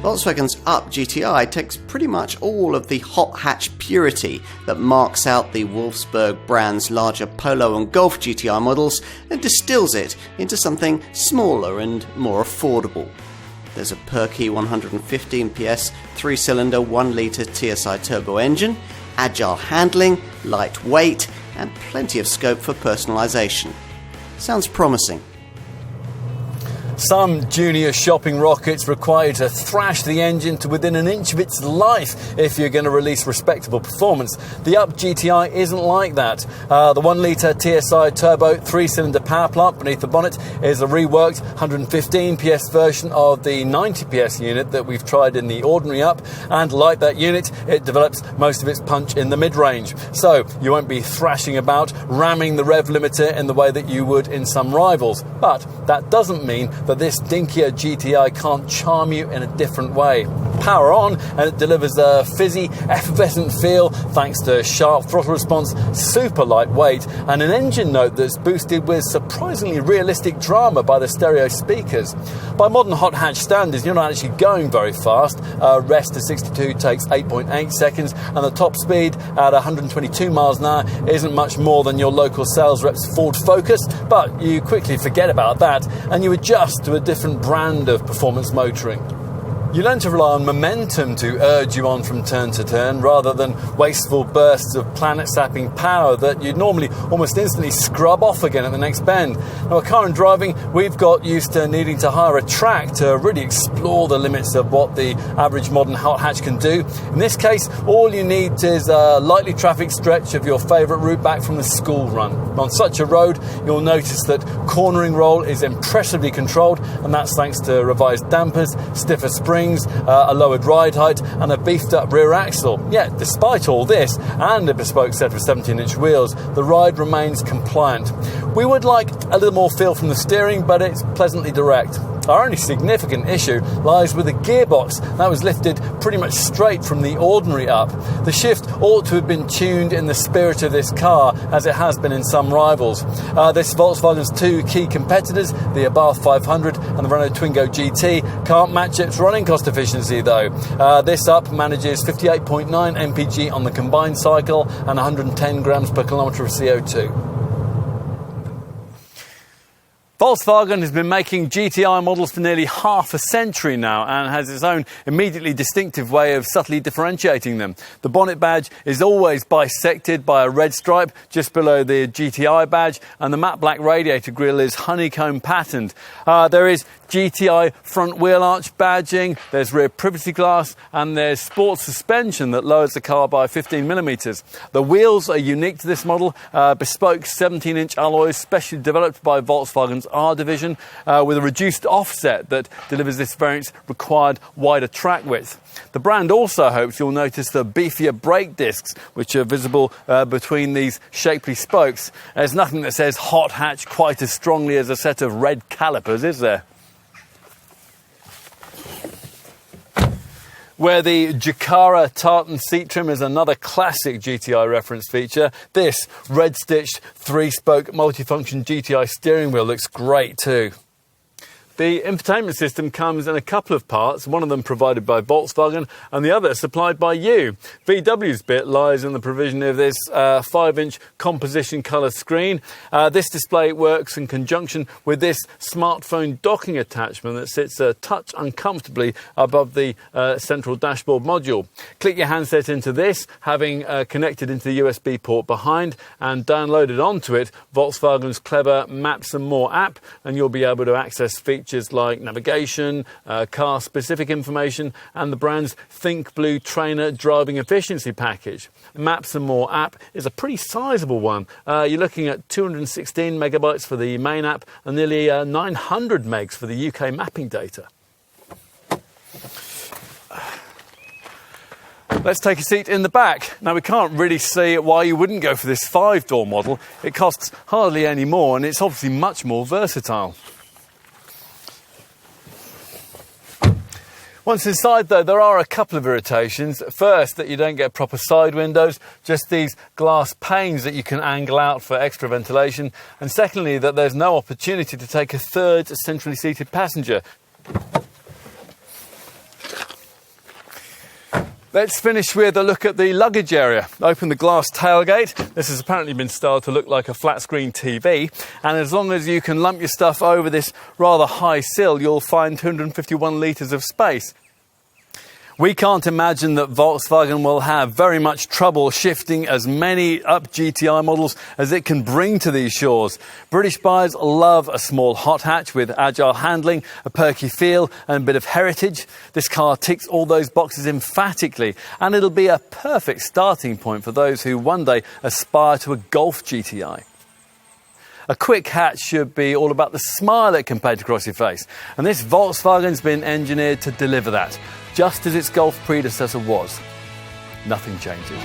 Volkswagen's UP GTI takes pretty much all of the hot hatch purity that marks out the Wolfsburg brand's larger Polo and Golf GTI models and distills it into something smaller and more affordable. There's a perky 115 PS 3-cylinder 1-litre TSI turbo engine, agile handling, lightweight, and plenty of scope for personalisation. Sounds promising. Some junior shopping rockets require you to thrash the engine to within an inch of its life if you're going to release respectable performance. The UP GTI isn't like that. The 1-litre TSI turbo 3-cylinder power plant beneath the bonnet is a reworked 115 PS version of the 90 PS unit that we've tried in the ordinary UP, and like that unit, it develops most of its punch in the mid-range. So you won't be thrashing about, ramming the rev limiter in the way that you would in some rivals. But that doesn't mean that this dinkier GTI can't charm you in a different way. Power on, and it delivers a fizzy, effervescent feel thanks to sharp throttle response, super lightweight, and an engine note that's boosted with surprisingly realistic drama by the stereo speakers. By modern hot hatch standards, you're not actually going very fast. Rest to 62 takes 8.8 seconds, and the top speed at 122 miles an hour isn't much more than your local sales rep's Ford Focus, but you quickly forget about that and you adjust to a different brand of performance motoring. You learn to rely on momentum to urge you on from turn to turn, rather than wasteful bursts of planet-sapping power that you'd normally almost instantly scrub off again at the next bend. Now, at car and driving, we've got used to needing to hire a track to really explore the limits of what the average modern hot hatch can do. In this case, all you need is a lightly trafficked stretch of your favourite route back from the school run. On such a road, you'll notice that cornering roll is impressively controlled, and that's thanks to revised dampers, stiffer springs, a lowered ride height, and a beefed up rear axle. Yet, despite all this, and a bespoke set of 17-inch wheels, the ride remains compliant. We would like a little more feel from the steering, but it's pleasantly direct. Our only significant issue lies with the gearbox. That was lifted pretty much straight from the ordinary UP. The shift ought to have been tuned in the spirit of this car, as it has been in some rivals. This Volkswagen's two key competitors, the Abarth 500 and the Renault Twingo GT, can't match its running cost efficiency though. This UP manages 58.9 mpg on the combined cycle and 110 grams per kilometre of CO2. Volkswagen has been making GTI models for nearly half a century now and has its own immediately distinctive way of subtly differentiating them. The bonnet badge is always bisected by a red stripe just below the GTI badge, and the matte black radiator grille is honeycomb patterned. There is GTI front wheel arch badging, there's rear privacy glass, and there's sports suspension that lowers the car by 15mm. The wheels are unique to this model, bespoke 17-inch alloys specially developed by Volkswagen's R division, with a reduced offset that delivers this variant's required wider track width. The brand also hopes you'll notice the beefier brake discs, which are visible between these shapely spokes. There's nothing that says hot hatch quite as strongly as a set of red calipers, is there? Where the Jakara tartan seat trim is another classic GTI reference feature, this red-stitched 3-spoke multifunction GTI steering wheel looks great too. The infotainment system comes in a couple of parts, one of them provided by Volkswagen and the other supplied by you. VW's bit lies in the provision of this 5-inch composition colour screen. This display works in conjunction with this smartphone docking attachment that sits a touch uncomfortably above the central dashboard module. Click your handset into this, having connected into the USB port behind, and downloaded onto it Volkswagen's clever Maps and More app, and you'll be able to access features like navigation, car-specific information, and the brand's Think Blue Trainer driving efficiency package. Maps and More app is a pretty sizable one. You're looking at 216 megabytes for the main app and nearly 900 megs for the UK mapping data. Let's take a seat in the back. Now, we can't really see why you wouldn't go for this 5-door model. It costs hardly any more, and it's obviously much more versatile. Once inside though, there are a couple of irritations. First, that you don't get proper side windows, just these glass panes that you can angle out for extra ventilation. And secondly, that there's no opportunity to take a third centrally seated passenger. Let's finish with a look at the luggage area. Open the glass tailgate. This has apparently been styled to look like a flat screen TV. And as long as you can lump your stuff over this rather high sill, you'll find 251 litres of space. We can't imagine that Volkswagen will have very much trouble shifting as many UP GTI models as it can bring to these shores. British buyers love a small hot hatch with agile handling, a perky feel and a bit of heritage. This car ticks all those boxes emphatically, and it'll be a perfect starting point for those who one day aspire to a Golf GTI. A quick hatch should be all about the smile it can paint across your face, and this Volkswagen's been engineered to deliver that, just as its Golf predecessor was. Nothing changes.